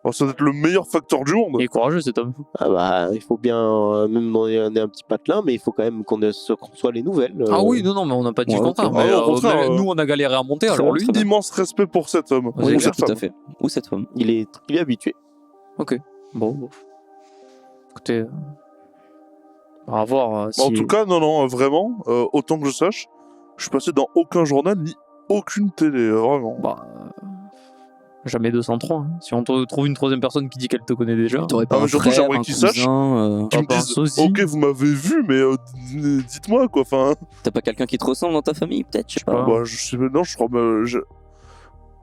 Alors, ça doit être le meilleur facteur du monde. Il est courageux cet homme. Ah bah, il faut bien, même on est un petit patelin, mais il faut quand même qu'on soit les nouvelles. Ah oui, non, mais on n'a pas dit le contraire. Ah, au contraire, Mais nous, on a galéré à monter, très alors bien, lui... très Immense respect pour cet homme. Oui, Ou clair, cette Tout à femme. fait. Ou cette femme. Il est habitué. Ok, bon. Écoutez, on va voir si... En tout cas, non, vraiment, autant que je sache, je suis passé dans aucun journal ni aucune télé, vraiment. Bah, jamais 203. Hein. Si on te trouve une troisième personne qui dit qu'elle te connaît déjà... T'aurais pas mais un surtout, frère, j'aimerais un qu'il sache. cousin, Qui me pas un disent, sosie. ok, vous m'avez vu, mais dites-moi, quoi, enfin... T'as pas quelqu'un qui te ressemble dans ta famille, peut-être, je sais pas. Bah, je sais, non, je crois,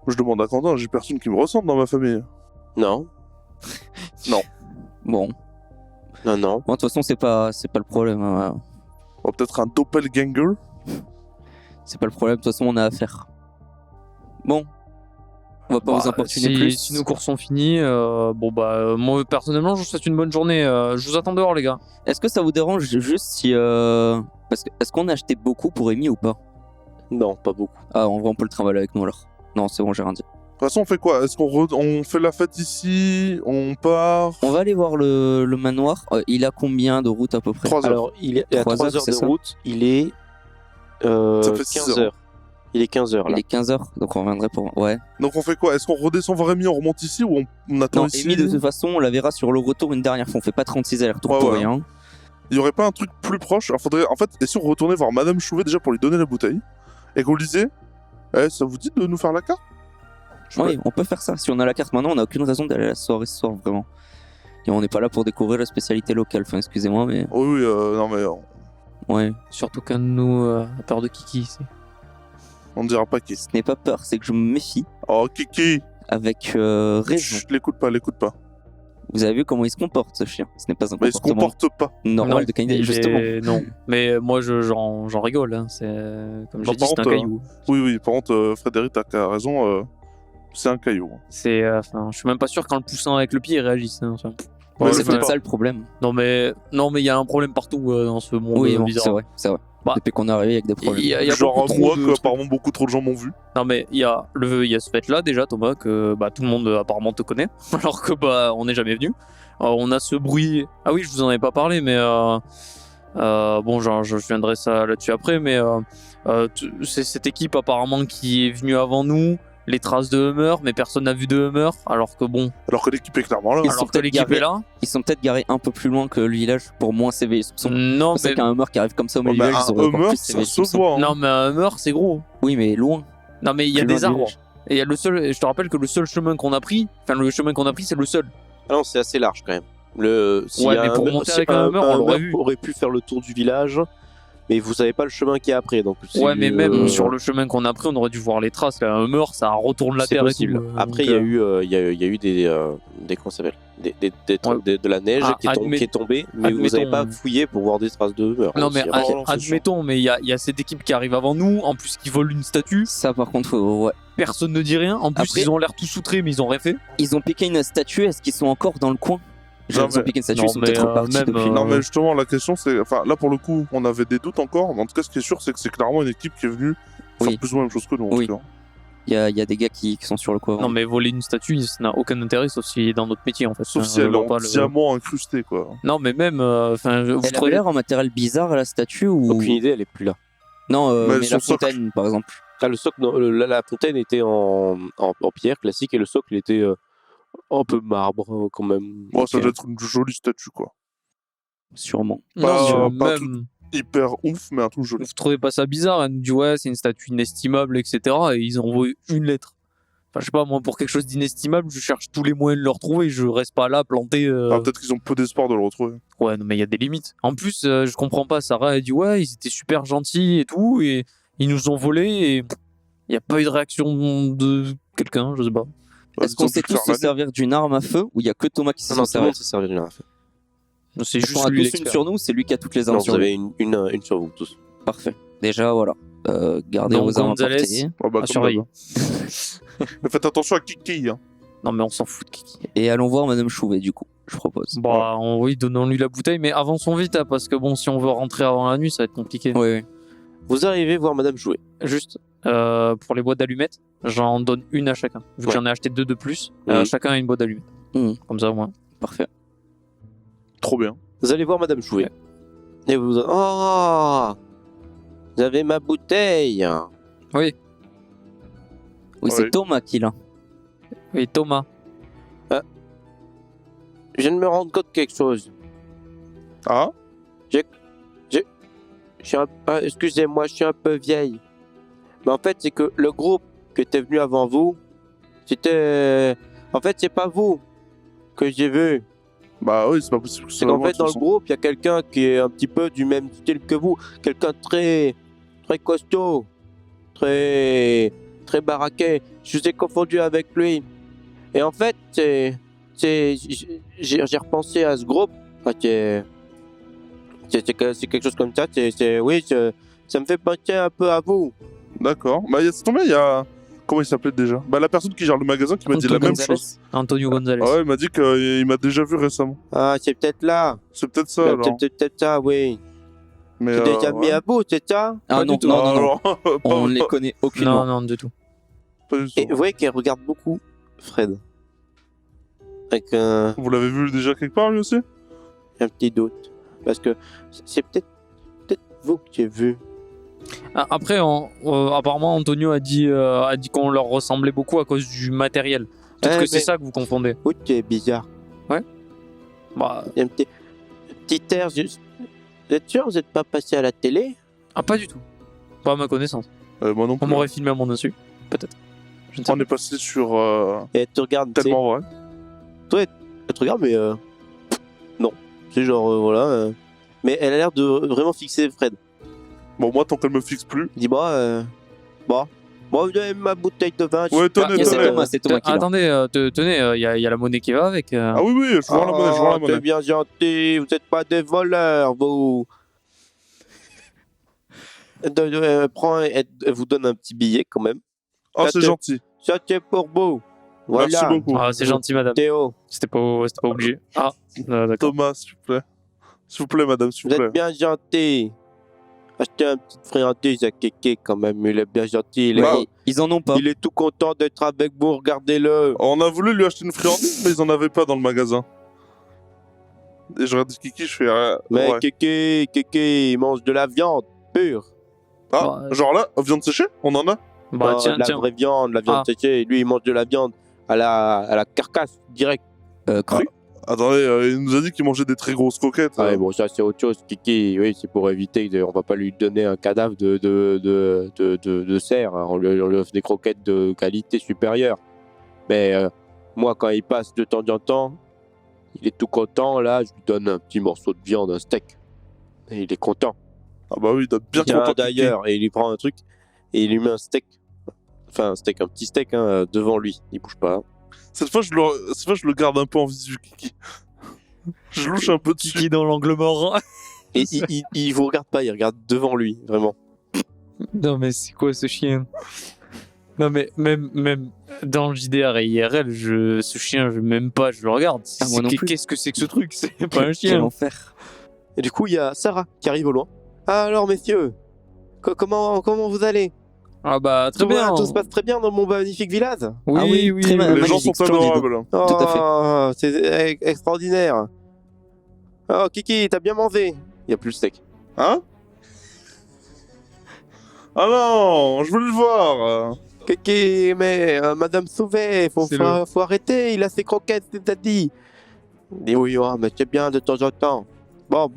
je demande à Quentin, j'ai personne qui me ressemble dans ma famille. Non. Bon. Non. Bon, de toute façon, c'est pas le problème. Hein. Oh, peut-être un doppelganger. C'est pas le problème, de toute façon, on a affaire. Bon. On va pas vous importuner plus. Si nos cours sont finis, moi, personnellement, je vous souhaite une bonne journée. Je vous attends dehors, les gars. Est-ce que ça vous dérange juste si... Parce que, est-ce qu'on a acheté beaucoup pour Amy ou pas? Non, pas beaucoup. Ah, en vrai, on peut le travailler avec nous, alors. Non, c'est bon, j'ai rien dit. De toute façon, on fait quoi? Est-ce on fait la fête ici? On part? On va aller voir le manoir. Il a combien de route à peu près? 3 heures. Alors, il est à 3 3 heures, heures c'est de ça route. Il est Ça fait 6 15 heures. Il est 15 heures là. Il est 15h, donc on reviendrait pour... Ouais. Donc on fait quoi? Est-ce qu'on redescend voir Rémi, on remonte ici ou on attend Non, ici? Amy, de toute façon, on la verra sur le retour une dernière fois. On fait pas 36 allers-retours Ouais, pour ouais. rien. Il y aurait pas un truc plus proche? Alors faudrait, en fait, et si on retournait voir Madame Chouvet déjà pour lui donner la bouteille et qu'on lui disait, ça vous dit de nous faire la carte? Oui, on peut faire ça. Si on a la carte maintenant, on n'a aucune raison d'aller à la soirée ce soir, vraiment. Et on n'est pas là pour découvrir la spécialité locale. Enfin, excusez-moi, mais... Oui, non mais Ouais. Surtout qu'un de nous a peur de Kiki ici. on ne dira pas qui. Ce n'est pas peur, c'est que je me méfie. Oh Kiki! Avec raison. Chut, l'écoute pas. Vous avez vu comment il se comporte, ce chien? Ce n'est pas un Mais il se comportement comporte pas. normal de canidé, justement. Non, mais moi j'en rigole. Hein. C'est comme j'ai Non, dit, par c'est un contre, caillou. Oui, par contre, Frédéric, t'as raison, c'est un caillou. C'est, je suis même pas sûr qu'en le poussant avec le pied il réagisse. Hein. Enfin, Ouais, c'est je sais peut-être pas. ça le problème. non mais il y a un problème partout dans ce monde Oui, bon, bizarre. c'est vrai. Bah, Depuis qu'on est arrivé avec des problèmes. Il y a Genre beaucoup moi, trop de que trucs. apparemment beaucoup trop de gens m'ont vu. Non mais il y a ce fait là déjà Thomas que tout le monde apparemment te connaît alors que on n'est jamais venu. On a ce bruit. Ah oui, je vous en avais pas parlé mais je viendrai ça là-dessus après mais c'est cette équipe apparemment qui est venue avant nous, les traces de Hummer mais personne n'a vu de Hummer alors que bon, Alors que l'équipe est clairement là. Ils sont alors que peut-être l'équipe garés. est là. Ils sont peut-être garés un peu plus loin que le village pour moins s'éveiller soupçons. Non C'est mais qu'un Hummer qui arrive comme ça au milieu du Bah, village, ils un auraient encore Hummer, plus ça s'éveiller se soupçons. voit. Hein. non mais un Hummer c'est gros. Oui, mais loin. Non mais il y a Plus loin des du arbres. village. Et il y a je te rappelle que le seul chemin qu'on a pris, c'est le seul. Ah non, c'est assez large quand même. Ouais, mais pour monter avec un Hummer, on l'aurait vu. aurait pu faire le tour du village, mais vous savez pas le chemin qu'il y a après. Donc Ouais, mais même sur le chemin qu'on a pris, on aurait dû voir les traces. Un Hummer, ça retourne la c'est terre possible. et tout. Après, il y a eu des comment ça s'appelle de la neige qui est tombée, mais vous n'avez pas fouillé pour voir des traces de Hummer. Non, mais c'est admettons, mais il y a cette équipe qui arrive avant nous, en plus qui vole une statue, Ça, par contre, ouais. personne ne dit rien. En plus, Après- ils ont l'air tout soutrés, mais ils ont rien fait. Ils ont piqué une statue, est-ce qu'ils sont encore dans le coin? Ils Non, ont mais- piqué une statue, non, ils sont mais, peut-être repartis même, depuis. Non mais justement la question c'est, enfin là pour le coup on avait des doutes encore, mais en tout cas ce qui est sûr c'est que c'est clairement une équipe qui est venue faire Oui. plus ou moins la même chose que nous en Oui. tout cas. Il y a des gars qui sont sur le coup avant. Non, mais voler une statue, ça n'a aucun intérêt, sauf si dans notre métier, en fait. Sauf Enfin, si elle je est vois en pas le- diamant incrusté quoi. Non, mais même, vous Elle avait trouvez... l'air en matériel bizarre, la statue, ou... Aucune idée, elle est plus là. Non, Mais mais son la socle. fontaine, par exemple. Ah, le socle, non, la fontaine était en pierre classique et le socle était un peu marbre quand même. Bon, ça Ok. doit être une jolie statue quoi. Sûrement. Non, pas un même... Hyper ouf mais un truc joli. Vous trouvez pas ça bizarre? Elle nous dit, ouais, c'est une statue inestimable, etc. Et ils ont envoyé une lettre. Enfin, je sais pas, moi, pour quelque chose d'inestimable, je cherche tous les moyens de le retrouver. Je reste pas là, planté. Ah, peut-être qu'ils ont peu d'espoir de le retrouver. Ouais, non, mais il y a des limites. En plus, je comprends pas. Sarah, elle dit, ouais, ils étaient super gentils et tout. Et ils nous ont volé. Et il n'y a pas eu de réaction de quelqu'un, je sais pas. Est-ce qu'on sait tous se servir d'une arme à feu, ou il y a que Thomas qui sait Non, s'en tout le monde servir? s'est servi d'une arme à feu. C'est Est-ce juste qu'on a lui tous une l'expert. sur nous, c'est lui qui a toutes les armes Non, vous sur lui. avez une sur vous tous. Parfait. Déjà, voilà. Gardez Donc, vos armes à Gonzalez, portée. Ah, bah, à surveiller. Mais faites attention à Kiki hein. Non, mais on s'en fout de Kiki. Et allons voir Madame Chouvet, du coup, je propose. Bah, oui, donnons-lui la bouteille, mais avançons vite, hein, parce que bon, si on veut rentrer avant la nuit, ça va être compliqué. Oui, oui. Vous arrivez voir Madame jouer. Juste, pour les boîtes d'allumettes, j'en donne une à chacun. Vu que Ouais. j'en ai acheté 2 de plus, Mhm. chacun a une boîte d'allumettes. Comme ça, au moins. Parfait. Trop bien. Vous allez voir Madame Chouvet. Et vous... Oh, vous avez ma bouteille. Oui. Oui, c'est Oui. Thomas qui l'a. Oui, Thomas. Je viens de me rendre compte de quelque chose. Ah Excusez-moi, je suis un peu vieille. Mais en fait, c'est que le groupe qui était venu avant vous, c'était... En fait, c'est pas vous que j'ai vu. Bah oui, c'est pas possible que ce C'est soit qu'en moi, fait, de dans toute le façon. groupe, il y a quelqu'un qui est un petit peu du même style que vous. Quelqu'un de très costaud. Très baraqué. Je vous ai confondu avec lui. Et en fait, j'ai repensé à ce groupe. Enfin, c'est quelque chose comme ça. Oui, ça me fait penser un peu à vous. D'accord. Bah, c'est tombé, il y a... Comment il s'appelait déjà? Bah, la personne qui gère le magasin qui m'a dit la Antonio même Gonzalez. chose. Antonio Gonzalez. Ah ouais, il m'a dit qu'il m'a déjà vu récemment. Ah, c'est peut-être là. C'est peut-être ça, alors. C'est peut-être ça, oui. Mais, C'est déjà ouais. mis à vous, c'est ça? Ah Pas non, du tout. non, non, non. Alors, On pas- ne les connaît aucunement. Non, du tout. pas du tout. Et vous voyez qu'elle regarde beaucoup Fred. Avec un Vous l'avez vu déjà quelque part, lui aussi? petit doute. Parce que c'est peut-être vous que j'ai vu. Après, apparemment, Antonio a dit qu'on leur ressemblait beaucoup à cause du matériel. Peut-être Ouais, que c'est mais- ça que vous confondez. Oui, c'est bizarre. Bah, Il y a un petit air juste. Vous êtes sûr que vous n'êtes pas passé à la télé? pas du tout. Pas à ma connaissance. Moi non On plus. m'aurait filmé à mon insu. Peut-être. Je ne sais On pas. est passé sur... Et elle te regarde. tu sais. tellement vrai. Elle te regarde, mais non. C'est genre, voilà. Mais elle a l'air de vraiment fixer Fred. Bon, moi, tant qu'elle me fixe plus... Il dit, bon, vous avez ma bouteille de vin. Ouais, tenez, Et c'est tenez. Thomas, c'est Thomas qui l'a. Attendez, tenez, il y a la monnaie qui va avec. Ah oui, oui, je vois la monnaie, je vois la C'est monnaie. bien gentil, vous n'êtes pas des voleurs, vous. Elle vous donne un petit billet quand même. Ah, c'est gentil. Ça, c'est pour vous. Voilà. Merci beaucoup. Ah, c'est gentil, madame. Théo, C'était pas obligé. Ah, d'accord. Thomas, s'il vous plaît. S'il vous plaît, madame, s'il vous vous plaît. êtes bien gentil. Achetez un petit friandise à Kéké quand même, il est bien gentil. Bah, Ils en ont pas. Il est tout content d'être avec vous, regardez-le. On a voulu lui acheter une friandise, mais ils en avaient pas dans le magasin. Et je regarde Kiki, je fais... Mais ouais. Kéké, il mange de la viande pure. Ah, Ouais. genre là, viande séchée, on en a? Bah, Pas tiens, de la tiens. vraie viande, la viande Ah. séchée. Lui, il mange de la viande à la carcasse, direct. Cru. Attendez, il nous a dit qu'il mangeait des très grosses coquettes. Ouais, bon, ça c'est autre chose, Kiki. Oui, c'est pour éviter. On va pas lui donner un cadavre de cerf. On lui offre des croquettes de qualité supérieure. Mais moi, quand il passe de temps en temps, il est tout content. Là, je lui donne un petit morceau de viande, un steak. Et il est content. Ah bah oui, il doit bien Tiens, content. d'ailleurs, et il lui prend un truc et il lui met un steak. Enfin, un petit steak devant lui. Il bouge pas. Cette fois, je le garde un peu en visu, Kiki. Je louche un peu dessus. Kiki dans l'angle mort. Et il vous regarde pas, il regarde devant lui, vraiment. Non, mais c'est quoi ce chien? Non, mais même dans le JDR et IRL, ce chien, même pas, je le regarde. Ah, moi non plus. Qu'est-ce que c'est que ce truc? C'est pas un Quel chien. enfer. Et du coup, il y a Sarah qui arrive au loin. Alors, messieurs, comment vous allez? Ah bah, très Tout va, bien. tout se passe très bien dans mon magnifique village? Oui, Ah oui, oui, très oui. bien. Les gens magnifique, sont splendide. adorables. Tout à fait. C'est extraordinaire. Oh, Kiki, t'as bien mangé? Il n'y a plus le steak. Hein? Ah non, je veux le voir. Kiki, mais Madame Sauvet, C'est faut arrêter, il a ses croquettes, c'est à dit. Il dit oui, oh, mais c'est bien de temps en temps. Bon,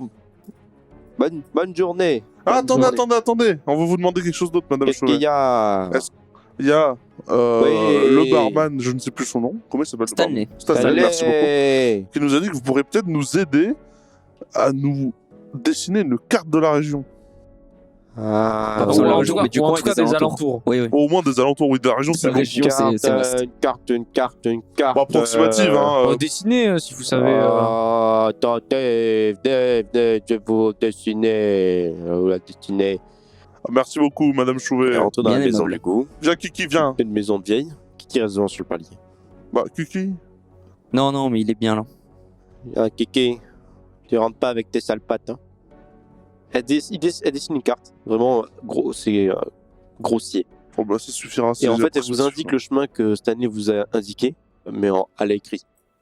bonne journée. Ah, Bonne journée. attendez. On va vous demander quelque chose d'autre, madame Qu'est-ce qu'il Chauvet. y a? Il y a Oui. le barman, je ne sais plus son nom. Comment il s'appelle? le Stanley. barman Stanley, Allez. merci beaucoup. Qui nous a dit que vous pourrez peut-être nous aider à nous dessiner une carte de la région. Ah, Pas Ou sur la en région, tout cas- mais du ou en coin tout cas et des des alentours. alentours. Oui, oui. Au moins des alentours, oui, de la région, c'est La bon. région, c'est vaste. une carte. Bon, approximative, hein. Dessiner, si vous savez. Attendez, venez, je vais vous dessiner. Vous la dessinez. Merci beaucoup, madame Chouvet. Elle rentre dans la Bien maison aimable. du coup. Viens, Kiki, viens. Une maison de vieille. Kiki reste devant sur le palier. Bah, Kiki. Non, mais il est bien là. Ah, Kiki, tu rentres pas avec tes sales pattes. Hein. Elle dessine une carte. Vraiment, c'est grossier. Bon, bah, ça suffira. Et en fait, elle vous ça indique le chemin que Stanley vous a indiqué, mais à l'écrit.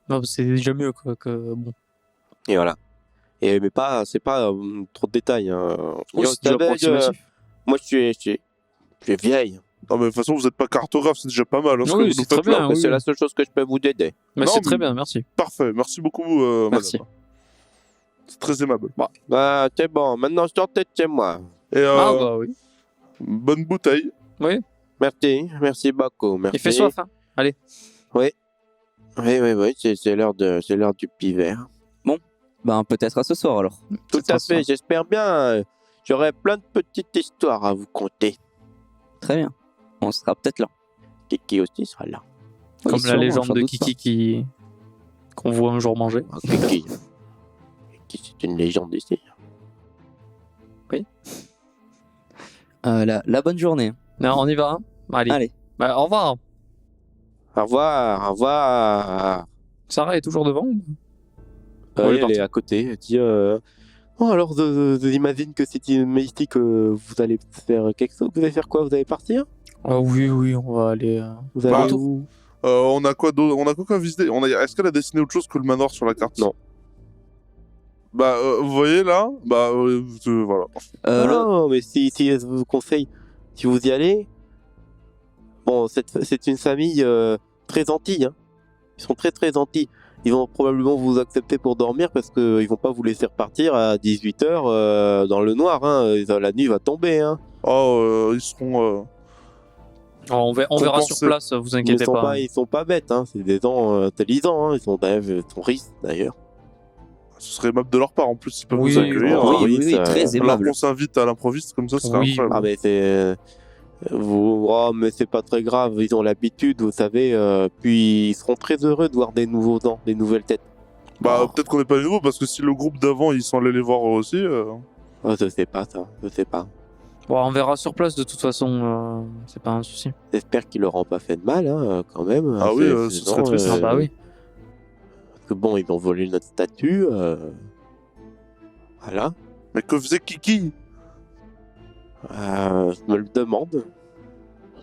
Non, c'est déjà mieux quoi. Que... Bon. Et voilà. Et, mais c'est pas trop de détails. Hein. Oui, Yo, c'est déjà Tabeg, approximatif. moi, je suis vieille. Non, mais de toute façon, vous êtes pas cartographe, c'est déjà pas mal. Hein, ce Oui, que vous c'est nous très faites bien. là. oui, C'est oui. la seule chose que je peux vous aider. Mais Non, c'est très mais- bien, merci. Parfait, merci beaucoup, Merci. madame. C'est très aimable. Bah, c'est bon. Maintenant, je sortais de chez moi. Et Ah bah oui. bonne bouteille. Oui, Merci beaucoup. Merci. il fait soif. Hein. Oui, c'est l'heure du pivert. Ben, peut-être à ce soir alors. Tout C'est à ça. fait, j'espère bien. J'aurai plein de petites histoires à vous conter. Très bien. On sera peut-être là. Kiki aussi sera là. Oui, Comme la sûrement, légende j'en de doute Kiki qu'on voit un jour manger. Ah, Kiki. Kiki, c'est une légende ici. pas. La bonne journée. Non, on y va. Hein. Allez. Allez. Bah, au revoir. Au revoir, au revoir. Sarah est toujours devant. Elle est partie. est à côté. Elle dit oh, alors, j'imagine que c'est ici que vous allez faire quelque chose. Vous allez faire quoi? Vous allez partir? Ah oui, on va aller. Vous allez Bah, où? On a quoi d'autre? On a quoi à visiter? Est-ce qu'elle a dessiné autre chose que le manoir sur la carte? Non. Bah, vous voyez là? Bah, voilà. Non, mais si je vous conseille, si vous y allez, bon, c'est une famille très gentille. Hein. Ils sont très très gentils. Ils vont probablement vous accepter pour dormir parce qu'ils vont pas vous laisser repartir à 18h dans le noir. Hein. La nuit va tomber. Hein. Oh, ils seront. On verra sur Compenser. place, vous inquiétez pas. Ils sont pas bêtes. Hein. C'est des gens intelligents. Hein. Ils sont riches d'ailleurs. Ce serait aimable de leur part en plus, ils peuvent Oui, nous accueillir. oui, oui, oui, oui, ça- très Alors aimable. qu'on s'invite à l'improviste comme ça, ce serait Oui. incroyable. Ah mais c'est mais c'est pas très grave. Ils ont l'habitude, vous savez. Puis ils seront très heureux de voir des nouveaux dents, des nouvelles têtes. Bah, peut-être qu'on n'est pas les nouveaux parce que si le groupe d'avant ils sont allés les voir eux aussi. Oh, je sais pas ça. Je sais pas. Bon, on verra sur place de toute façon, c'est pas un souci. J'espère qu'ils leur ont pas fait de mal, hein, quand même. Ah oui, C'est ce serait gens, triste. Ah bah oui. Parce que bon, ils ont volé notre statue. Voilà. Mais que faisait Kiki? Je me le demande.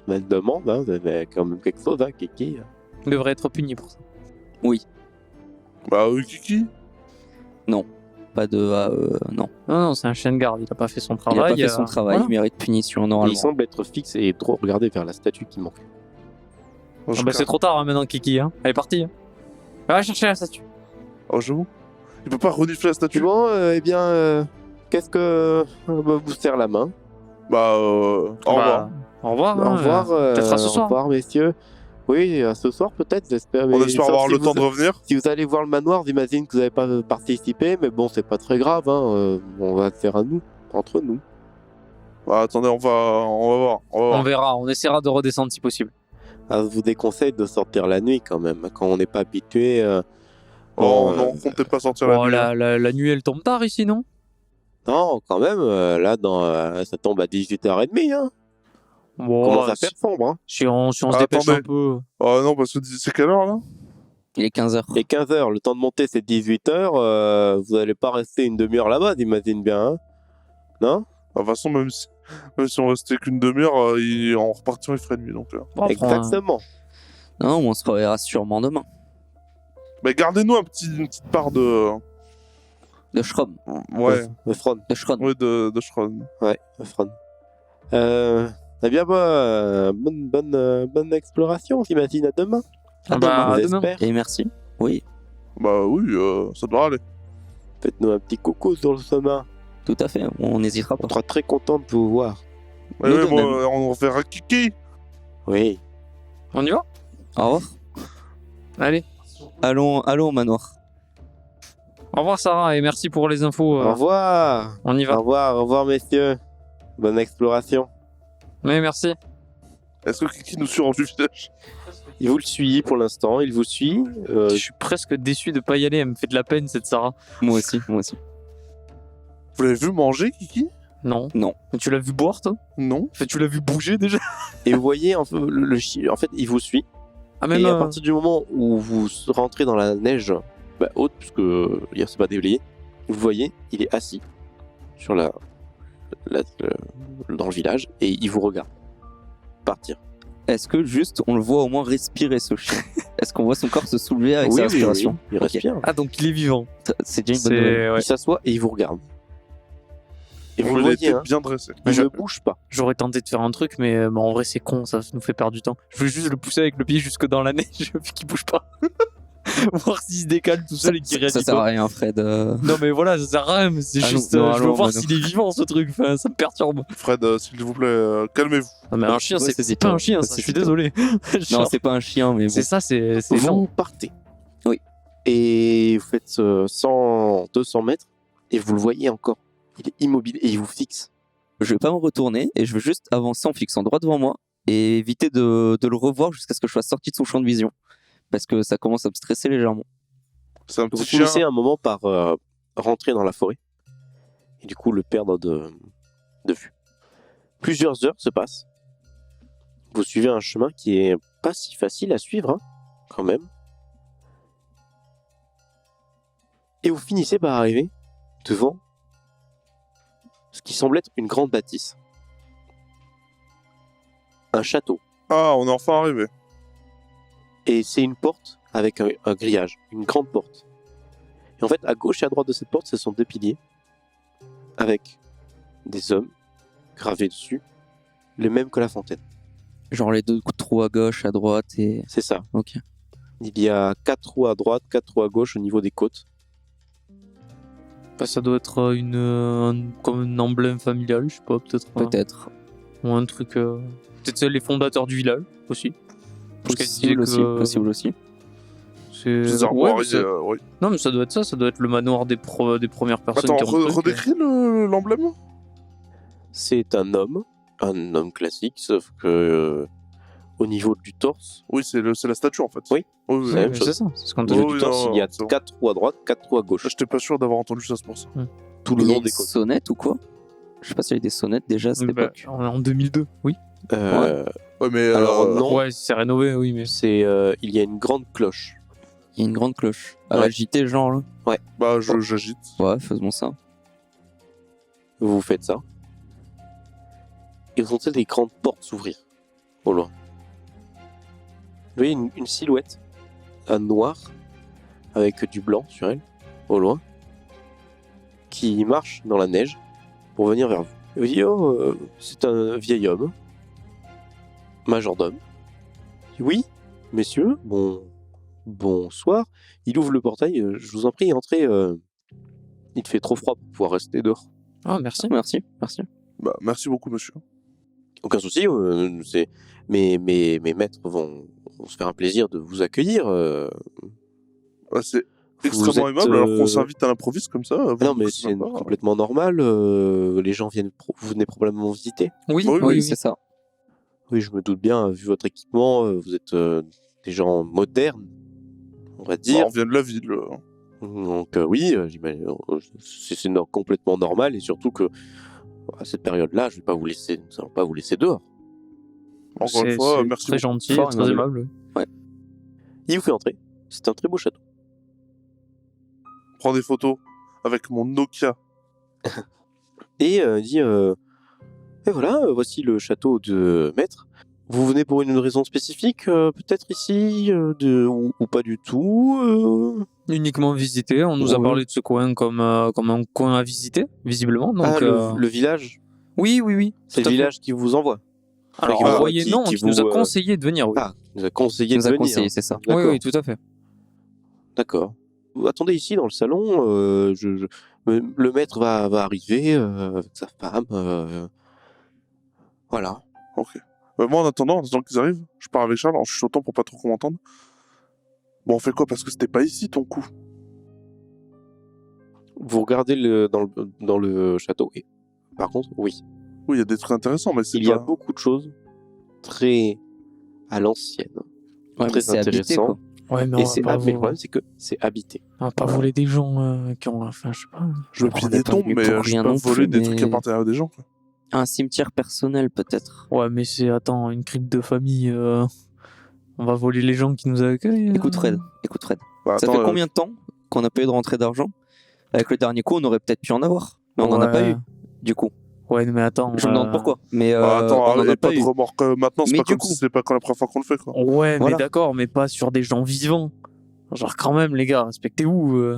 Je me le demande, hein. C'est quand même quelque chose, hein, Kiki. Il devrait être puni pour ça. Bah, Kiki? Pas de. Non. Non, c'est un chien de garde, il a pas fait son Il travail. a pas fait son travail. voilà. Il mérite punition Il normalement. semble être fixe et trop regarder vers la statue qui manque. Oh, Ah bah, c'est trop tard hein, maintenant, Kiki. Hein. Elle est partie. Hein. Va chercher la statue. Oh, j'avoue. Il peut pas renifler la statue? Bon, eh bien, qu'est-ce que vous serre la main? Bah, au revoir. Au revoir. Au hein, revoir. peut-être à ce Au soir. revoir, messieurs. Oui, à ce soir peut-être, j'espère. On espère sauf avoir si le vous- temps de revenir. Si vous allez voir le manoir, j'imagine que vous n'avez pas participé, mais bon, c'est pas très grave. Hein. On va le faire à nous, entre nous. Bah, attendez, on va voir. On verra, on essaiera de redescendre si possible. Ah, je vous déconseille de sortir la nuit quand même, quand on n'est pas habitué. Oh bon, non, on comptait pas sortir la Oh, nuit. hein. la nuit, elle tombe tard ici, non? Non, quand même, là, ça tombe à 18h30. Hein. Bon, Commence à faire sombre. Hein. si on se dépêche Attendez. un peu. Oh non, parce que c'est quelle heure là? Il est 15h. Et 15h, le temps de monter c'est 18h. Vous n'allez pas rester une demi-heure là-bas, j'imagine bien. Hein. Non? Bah, de toute façon, même si on restait qu'une demi-heure, en repartant il ferait nuit donc. Bon, on prend un- Exactement. Non, mais on se reverra sûrement demain. Mais gardez-nous une petite part de. De Schrom. Ouais, Le front. De Schron. ouais, de Schron. Ouais, le front. Eh bien, bonne exploration, j'imagine, à demain. Ah bah, à demain. J'espère. Et merci. Oui, Bah oui, ça devrait aller. Faites-nous un petit coucou sur le chemin. tout à fait. On n'hésitera On pas. sera très content de vous voir. Ouais, Nous ouais, de moi, même. on verra Kiki. Oui. On y va? Au revoir. Allez. Allons au manoir. Au revoir, Sarah, et merci pour les infos. Au revoir. On y Au va. revoir, messieurs. Bonne exploration. Oui, merci. Est-ce que Kiki nous suit en du village? Il vous le suit pour l'instant, il vous suit. Je suis presque déçu de pas y aller, elle me fait de la peine, cette Sarah. Moi aussi, moi aussi. Vous l'avez vu manger, Kiki? Non. Non. Mais tu l'as vu boire, toi? Non. Fait, tu l'as vu bouger déjà? Et vous voyez, en fait, il vous suit. Ah, même. Et à partir du moment où vous rentrez dans la neige haute, puisque hier c'est pas déblayé, vous voyez, il est assis sur dans le village et il vous regarde partir. Est-ce que juste on le voit au moins respirer ce chien? Est-ce qu'on voit son corps se soulever avec Oui, sa oui, respiration oui, il Ok. respire. Ah, donc il est vivant. C'est déjà une bonne nouvelle. Ouais. Il s'assoit et il vous regarde. Et vous Il le a voyez, été hein, bien dressé. il Je- ne bouge pas. J'aurais tenté de faire un truc, mais en vrai, c'est con, ça nous fait perdre du temps. Je voulais juste le pousser avec le pied jusque dans la neige, vu qu'il bouge pas. Voir s'il se décale tout seul et qu'il réagit Ça sert à pas. rien, Fred. Non, mais voilà, ça sert à rien, mais c'est Ah non, juste. non, Je veux non, voir bah non. s'il est vivant, ce truc. Enfin, ça me perturbe. Fred, s'il vous plaît, calmez-vous. Non, mais un chien, Ouais, c'est pas un chien, ça, c'est je suis pas- désolé. Non, Genre, c'est pas un chien, mais bon. c'est ça, c'est Vous non. partez. Oui. Et vous faites 100, 200 mètres et vous le voyez encore. Il est immobile et il vous fixe. Je vais pas me retourner et je veux juste avancer en fixant droit devant moi et éviter de le revoir jusqu'à ce que je sois sorti de son champ de vision. Parce que ça commence à me stresser légèrement. C'est un Vous petit chien. finissez un moment par rentrer dans la forêt et du coup le perdre de vue. Plusieurs heures se passent. Vous suivez un chemin qui est pas si facile à suivre, hein, quand même. Et vous finissez par arriver devant ce qui semble être une grande bâtisse. Un château. Ah, on est enfin arrivé. Et c'est une porte avec un grillage, une grande porte. Et en fait, à gauche et à droite de cette porte, ce sont deux piliers avec des hommes gravés dessus, les mêmes que la fontaine. Genre les deux trous à gauche, à droite et. C'est ça. Ok. Il y a 4 trous à droite, 4 trous à gauche au niveau des côtes. Bah, ça doit être comme un emblème familial, je sais pas, peut-être. Peut-être. Ou un truc. Peut-être c'est les fondateurs du village aussi. Parce qu'elle disait Possible aussi. que- Possible aussi. C'est. Des Ouais, armoiries, mais c'est- oui. Non, mais ça doit être ça, ça doit être le manoir des premières personnes Attends, qui ont le truc. redécris l'emblème. C'est un homme classique, sauf que au niveau du torse, Oui, c'est la statue en fait. Oui. Oui, oui. C'est la même mais chose. c'est ça, c'est ce qu'on te au Oh, niveau dit. du oui, torse, non, il y a c'est bon. 4 trous à droite, 4 trous à gauche, J'étais pas sûr d'avoir entendu ça, c'est pour ça. tout le Il y a long une des côtes. sonnette ou quoi? Je sais pas s'il y avait des sonnettes déjà à cette Bah, époque. en 2002, oui. Ouais, mais Alors non, Ouais, c'est rénové, oui, mais. c'est il y a une grande cloche. Il y a une grande cloche. À Ouais. agiter, genre là. bah j'agite. Ouais, faisons ça. Vous faites ça. Et vous sentez des grandes portes s'ouvrir au loin. Vous voyez une silhouette, un noir, avec du blanc sur elle, au loin, qui marche dans la neige pour venir vers vous. Et vous dites, oh, c'est un vieil homme, majordome. Il dit, oui, messieurs, bonsoir. Il ouvre le portail, je vous en prie, entrez. Il fait trop froid pour pouvoir rester dehors. Ah, merci. Merci, merci. Bah merci beaucoup, monsieur. Aucun souci, mes maîtres vont se faire un plaisir de vous accueillir. Bah, c'est Vous extrêmement êtes, aimable alors qu'on s'invite à l'improviste comme ça. Non, mais c'est complètement normal. Les gens vous venez probablement visiter. Oui, Oui, oui, Oui, oui. c'est ça. Oui, je me doute bien, vu votre équipement, vous êtes des gens modernes, on va Bah, dire. on vient de la ville. Donc oui, j'imagine, c'est complètement normal, et surtout que à cette période-là, nous allons pas vous laisser dehors. Encore une C'est fois, merci très beaucoup. gentil, Fort très aimable. aimable. Il vous fait entrer. C'est un très beau château. Prends des photos avec mon Nokia. Et il dit et voilà, voici le château de maître. Vous venez pour une raison spécifique, peut-être ici, ou pas du tout Uniquement visité. On nous a Ouais. parlé de ce coin comme un coin à visiter, visiblement. Donc, Ah, le village. oui, oui, oui. C'est tout le à fait. village qui vous envoie. Alors, Qui- envoyé, qui- non, qui qui nous a vous, conseillé de venir, oui. Ah, il nous a conseillé Il nous de a venir. conseillé, c'est ça. oui, D'accord. oui, tout à fait. D'accord. Vous attendez ici dans le salon. Le maître va arriver avec sa femme. Voilà. Ok. Moi, en attendant qu'ils arrivent, je pars avec Charles en chuchotant pour pas trop qu'on m'entende. Bon, on fait quoi? Parce que c'était pas ici ton coup. Vous regardez dans le château. Et par contre, oui, Oui, il y a des trucs intéressants, mais c'est il y a pas... beaucoup de choses très à l'ancienne. Ouais, Très mais c'est habité, intéressant. quoi. Ouais, mais Et on c'est va pas, mais le problème, c'est que c'est habité. on va pas voler des gens qui ont. Enfin, je sais pas. Je me on plie n'est des pas tombes, venu mais pour je peux rien pas non voler plus, des trucs qui mais- appartiennent à des gens. Quoi. Un cimetière personnel, peut-être. Ouais, mais c'est. Attends, une crypte de famille. On va voler les gens qui nous accueillent. Écoute, Fred. Bah, Ça attends, fait combien de temps qu'on n'a pas eu de rentrée d'argent? Avec le dernier coup, on aurait peut-être pu en avoir. Mais on n'en a Ouais. pas eu, du coup. Ouais, mais attends. Je me demande pourquoi. Mais Attends, on en et a pas pas de eu. remorque maintenant, c'est Mais pas du comme coup- si c'était pas quand la première fois qu'on le fait, quoi. Ouais, Voilà. mais d'accord, mais pas sur des gens vivants. Genre, quand même, les gars, respectez-vous.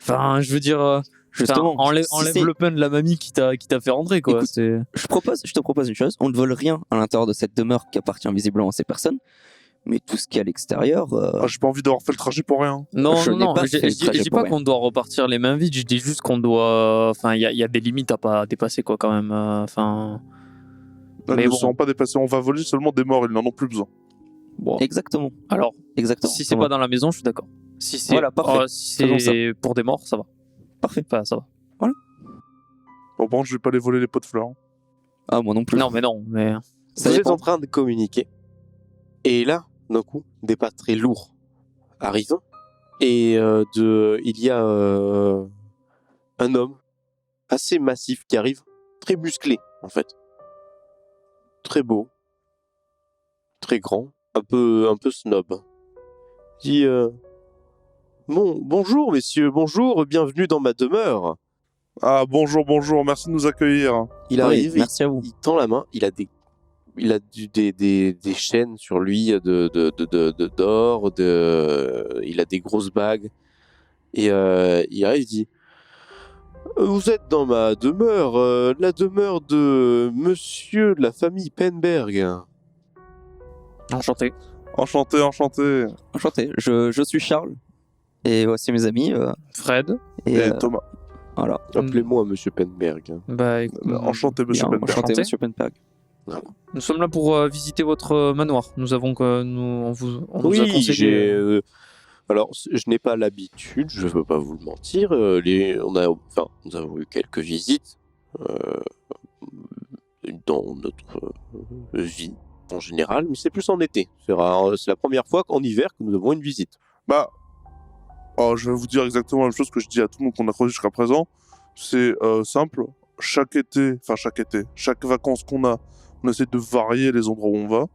Enfin, je veux dire. Justement, Enfin, enlève, si enlève c'est- le pain de la mamie qui t'a fait rentrer, quoi. Écoute, je te propose une chose. On ne vole rien à l'intérieur de cette demeure qui appartient visiblement à ces personnes. Mais tout ce qui est à l'extérieur, Ah, j'ai pas envie d'avoir fait le trajet pour rien. Non, Je n'ai non, pas je fait le je dis trajet pas pour rien. qu'on doit repartir les mains vides, je dis juste qu'on doit. Enfin, il y a des limites à pas dépasser, quoi, quand même. Enfin. Elles Mais ne bon. seront pas dépassées. On va voler seulement des morts, ils n'en ont plus besoin. Bon. exactement. Alors, Exactement. si c'est Thomas. pas dans la maison, je suis d'accord. Si c'est Voilà, parfait. si Faisons c'est pour des morts, ça va. Parfait. Enfin, ça va. Bon, bon, je vais pas les voler les pots de fleurs. Hein. Ah, moi non plus. Non, mais non, mais. Ça Vous êtes dépend. en train de communiquer. Et là, d'un coup, des pas très lourds arrivent. Et il y a un homme assez massif qui arrive, très musclé en fait. Très beau, très grand, un peu snob. Il dit bonjour messieurs, bonjour, bienvenue dans ma demeure. Ah, bonjour, bonjour, merci de nous accueillir. Il Oui, arrive, merci à vous. il tend la main, il a des chaînes sur lui d'or, il a des grosses bagues. Et il arrive, il dit vous êtes dans ma demeure, la demeure de monsieur de la famille Penberg. Enchanté. Enchanté, enchanté. Enchanté. Je suis Charles. Et voici mes amis. Fred. Et, Et Thomas. voilà. Appelez-moi monsieur Penberg. Bah, écoute, Enchanté, monsieur Bien, Penberg. enchanté, Enchanté. monsieur Penberg. nous sommes là pour visiter votre manoir. Nous avons que on vous a Oui, conseillé. alors, je n'ai pas l'habitude, je ne veux pas vous le mentir. Nous avons eu quelques visites dans notre vie en général, mais c'est plus en été. C'est rare, c'est la première fois qu'en hiver que nous avons une visite. Bah, je vais vous dire exactement la même chose que je dis à tout le monde qu'on a croisé jusqu'à présent. C'est simple. Chaque vacances qu'on a, on essaie de varier les endroits où on va.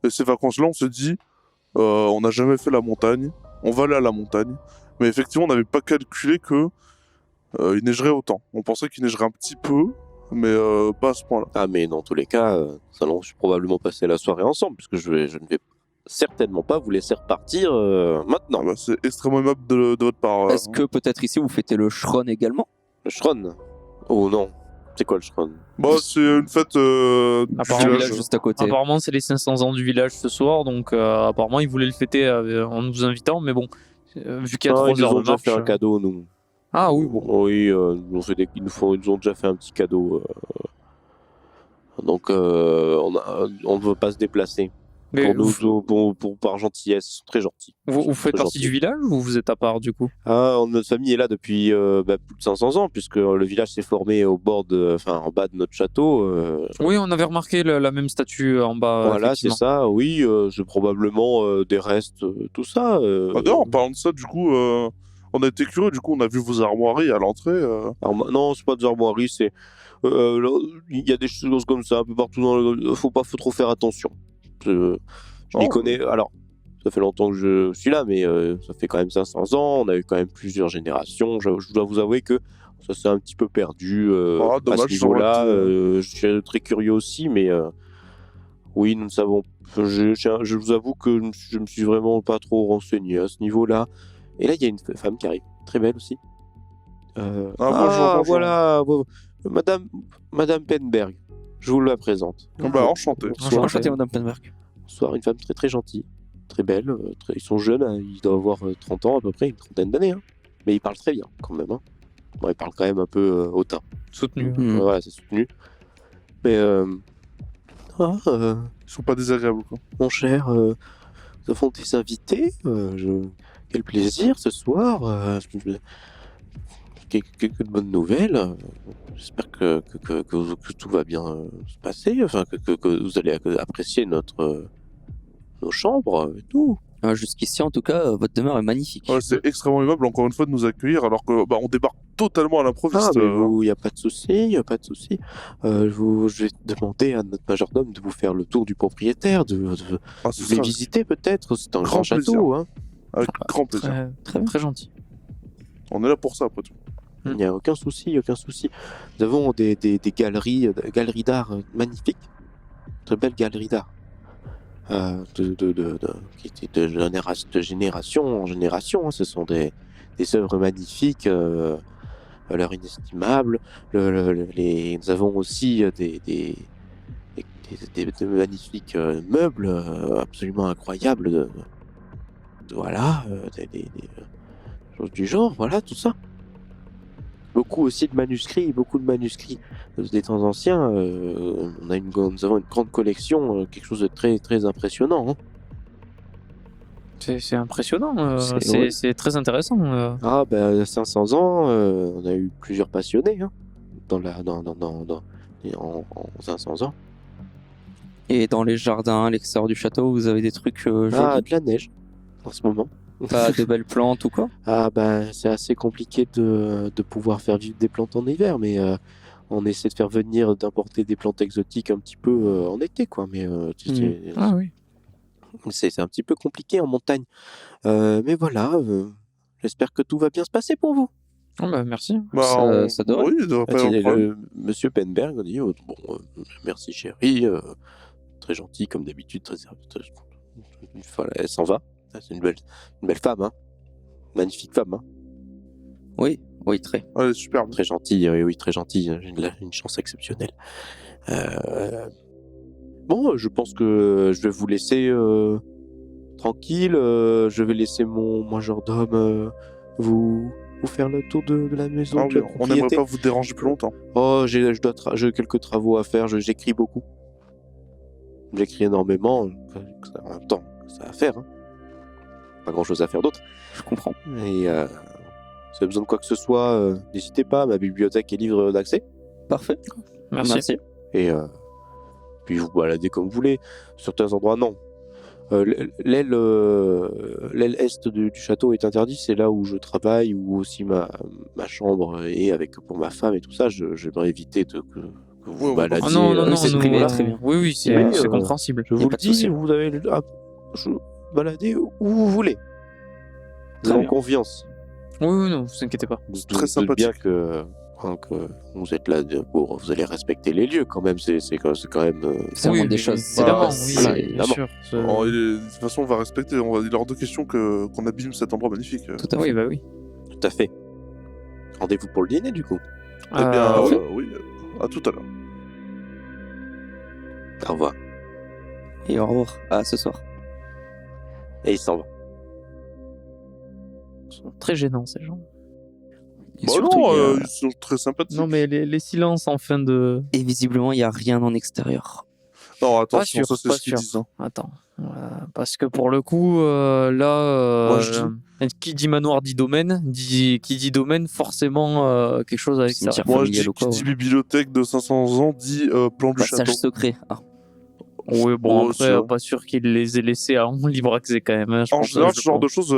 Et ces vacances-là, on se dit, on n'a jamais fait la montagne, on va aller à la montagne. Mais effectivement, on n'avait pas calculé que il neigerait autant. On pensait qu'il neigerait un petit peu, mais pas à ce point-là. Ah, mais dans tous les cas, nous allons probablement passer la soirée ensemble, puisque je ne vais certainement pas vous laisser repartir maintenant. Ah bah, c'est extrêmement aimable de votre part. Est-ce que peut-être ici vous fêtez le Shron également? Le Shron. Oh non, c'est quoi le Shron? Bah, c'est une fête du Apparemment, Le village. village juste à côté. Apparemment, c'est les 500 ans du village ce soir, donc apparemment, ils voulaient le fêter en nous invitant, mais bon, vu qu'il y a 3 Ils nous heures ont de déjà marche. fait un cadeau, nous. Ah oui, bon. Oui, ils nous ont déjà fait un petit cadeau. Donc, on ne veut pas se déplacer. Mais Par gentillesse, ils sont très gentils. vous faites Très partie gentils. du village ou vous êtes à part du coup? Notre famille est là depuis plus de 500 ans, puisque le village s'est formé en bas de notre château. Oui, on avait remarqué la même statue en bas. Voilà, c'est effectivement. ça, oui, c'est probablement des restes, tout ça. Bah, d'ailleurs, en parlant de ça, du coup, on a été curieux, du coup, on a vu vos armoiries à l'entrée. Non, c'est pas des armoiries, c'est. Il y a des choses comme ça un peu partout dans le. Faut pas trop faire attention. Je m'y Oh. connais. Alors, ça fait longtemps que je suis là, mais ça fait quand même 500 ans. On a eu quand même plusieurs générations. Je dois vous avouer que ça s'est un petit peu perdu Ah, à dommage, ce niveau-là. ça aurait Je suis très curieux aussi, mais oui, nous ne savons. Je vous avoue que je me suis vraiment pas trop renseigné à ce niveau-là. Et là, il y a une femme qui arrive, très belle aussi. Bonjour. Voilà, Madame Penberg. Je vous la présente. Bah, enchanté. Bonsoir. Enchanté, madame Penberg. Bonsoir, une femme très très gentille, très belle. Ils sont jeunes, hein, ils doivent avoir 30 ans à peu près, une trentaine d'années. Hein. Mais ils parlent très bien quand même. Hein. Bon, ils parlent quand même un peu hautain. Soutenu. Hmm. Voilà, c'est soutenu. Mais Ils sont pas désagréables, quoi. mon cher, nous avons des invités. Quel plaisir ce soir. Quelques bonnes nouvelles. J'espère que tout va bien se passer. Enfin, que vous allez apprécier nos chambres et tout. Jusqu'ici, en tout cas, votre demeure est magnifique. Ouais, c'est extrêmement aimable, encore une fois, de nous accueillir, alors que bah, on débarque totalement à Ah, l'improviste. mais il n'y a pas de souci, il n'y a pas de souci. Je vais demander à notre majordome de vous faire le tour du propriétaire, de Ah, c'est les ça, visiter peut-être. C'est un Grand grand château. Hein. avec grand plaisir. Très gentil. On est là pour ça, après tout. Il n'y a aucun souci, aucun souci. Nous avons des galeries d'art magnifiques, très belles galeries d'art, qui étaient de génération en génération. Hein. Ce sont des œuvres magnifiques, valeur inestimable. Nous avons aussi des magnifiques meubles absolument incroyables. Voilà, des choses du genre, voilà, tout ça. Beaucoup aussi de manuscrits, des temps anciens. Nous avons une grande collection, quelque chose de très, très impressionnant. Hein. C'est impressionnant, C'est- c'est très intéressant. Ah, ben, 500 ans, on a eu plusieurs passionnés hein, en 500 ans. Et dans les jardins, à l'extérieur du château, vous avez des trucs Ah, jolis, de la neige en ce moment. pas de belles plantes ou quoi? Ah, ben, c'est assez compliqué de pouvoir faire vivre des plantes en hiver, mais on essaie de faire venir, d'importer des plantes exotiques un petit peu en été, quoi. Mais Ah oui. c'est un petit peu compliqué en montagne. Mais voilà, j'espère que tout va bien se passer pour vous. Ah bah, merci. Ça devrait. Oui, il devrait pas y avoir de problème. Monsieur Penberg dit merci chérie, très gentil comme d'habitude, voilà, elle s'en va. C'est une belle femme, hein. Magnifique femme, hein. Oui, très. Elle est superbe. Très gentille, oui, très gentille. J'ai une chance exceptionnelle. Bon, je pense que je vais vous laisser tranquille. Je vais laisser mon majordome vous faire le tour de la maison. Ah de oui, la on propriété. n'aimerait pas vous déranger plus longtemps. Oh, j'ai quelques travaux à faire. J'écris beaucoup. J'écris énormément. En même temps, ça à faire. Hein. Pas grand chose à faire d'autre. Je comprends. Et si vous avez besoin de quoi que ce soit, n'hésitez pas. Ma bibliothèque est libre d'accès. Parfait. Merci. Et puis vous baladez comme vous voulez. Certains endroits, non. L'aile est du château est interdite. C'est là où je travaille, où aussi ma chambre est pour ma femme et tout ça. J'aimerais éviter que vous Ouais, baladiez. Ah non, non, non, c'est nous, privé, très bien. Oui, oui, c'est Oui, c'est compréhensible. Je Y a vous pas le de souci. dis, vous avez balader où vous voulez. Très En bien. confiance. Oui, oui, non, vous inquiétez pas. Vous Très doutez bien sympathique. que vous êtes là vous allez respecter les lieux quand même. C'est quand même. C'est vraiment des choses. Évidemment, Bah, oui, voilà, bien évidemment. sûr. Oh, de toute façon, on va respecter. Il est hors de question qu'on abîme cet endroit magnifique. Tout à fait. Oui, bah oui. Tout à fait. Rendez-vous pour le dîner du coup. Eh bien, oui. oui. À tout à l'heure. Au revoir. Et au revoir. À ce soir. Et il s'en va. Ils sont très gênants, ces gens. Et Bah surtout, non, il y a- ils sont très sympathiques. Non, mais les silences en fin de. Et visiblement, il n'y a rien en extérieur. Non, attention, Pas sûr, ça c'est pas ce qu'ils sûr. disent. Hein. Attends. Parce que pour le coup, là. Moi, je qui dit manoir dit domaine. Qui dit domaine, forcément quelque chose avec ça. Cimetière. Moi, je familial dis, ou quoi, qui dit ouais. bibliothèque de 500 ans dit plan du Passage château. secret. Ah, Oui, bon, Oh, après, ça. pas sûr qu'il les ait laissés en libre accès quand même. Hein, je En pense, général, je ce genre de pense. choses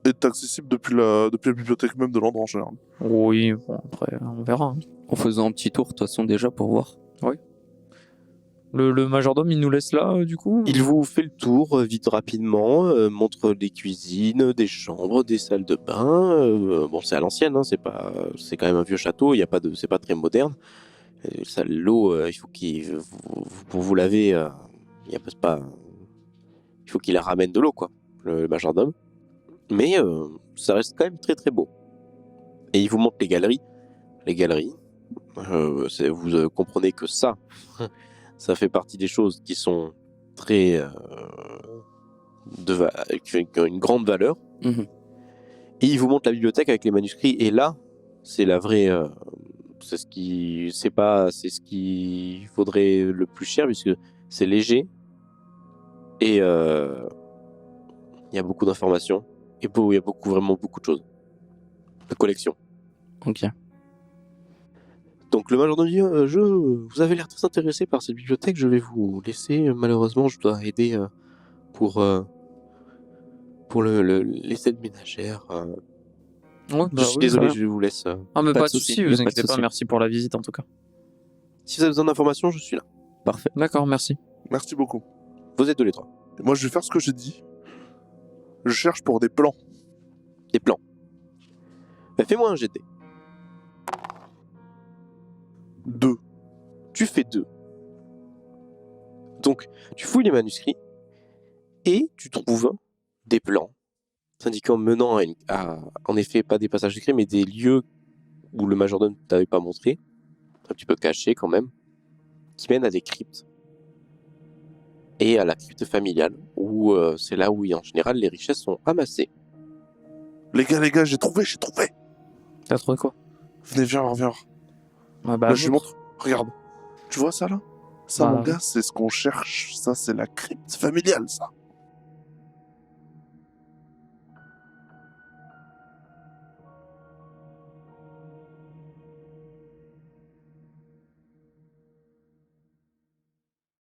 est accessible depuis la bibliothèque même de l'endroit en général. Oui, bon, après, on verra. Hein. en faisant un petit tour, de toute façon, déjà pour voir. Le majordome, il nous laisse là, du coup Il vous fait le tour vite rapidement, montre des cuisines, des chambres, des salles de bain. Bon, c'est à l'ancienne, hein, c'est quand même un vieux château. Il y a pas c'est pas très moderne. L'eau, il faut pour vous laver, il faut qu'il ramène de l'eau, quoi, le majordome. Mais ça reste quand même très très beau. Et il vous montre les galeries. Vous comprenez que ça fait partie des choses qui sont très qui ont une grande valeur. Mhm. Et il vous montre la bibliothèque avec les manuscrits. Et là, c'est la vraie. C'est ce qui vaudrait le plus cher puisque c'est léger et il y a beaucoup d'informations et il y a vraiment beaucoup de choses. De collection. Ok. Donc le majordome dit vous avez l'air très intéressé par cette bibliothèque, je vais vous laisser. Malheureusement, je dois aider pour les aides ménagères. Ouais, Je suis désolé, je vous laisse. Ah, mais Pas pas de de souci, soucis, y a vous pas de inquiétez pas, souci. merci pour la visite en tout cas. Si vous avez besoin d'informations, je suis là. Parfait. D'accord, merci. Merci beaucoup. Vous êtes tous les trois. Et moi, je vais faire ce que j'ai dit. Je cherche pour des plans. Des plans. Bah, fais-moi un GD. 2. Tu fais 2. Donc, tu fouilles les manuscrits et tu trouves des plans indiquant menant en effet, pas des passages secrets, mais des lieux où le majordome ne t'avait pas montré, un petit peu cachés quand même, qui mènent à des cryptes. Et à la crypte familiale, où c'est là où, en général, les richesses sont amassées. Les gars, j'ai trouvé. T'as trouvé quoi? Venez, viens voir. Ouais, bah, Là, je lui montre. Regarde. Tu vois ça, là? Ça, Bah, mon gars, c'est ce qu'on cherche. Ça, c'est la crypte familiale, ça.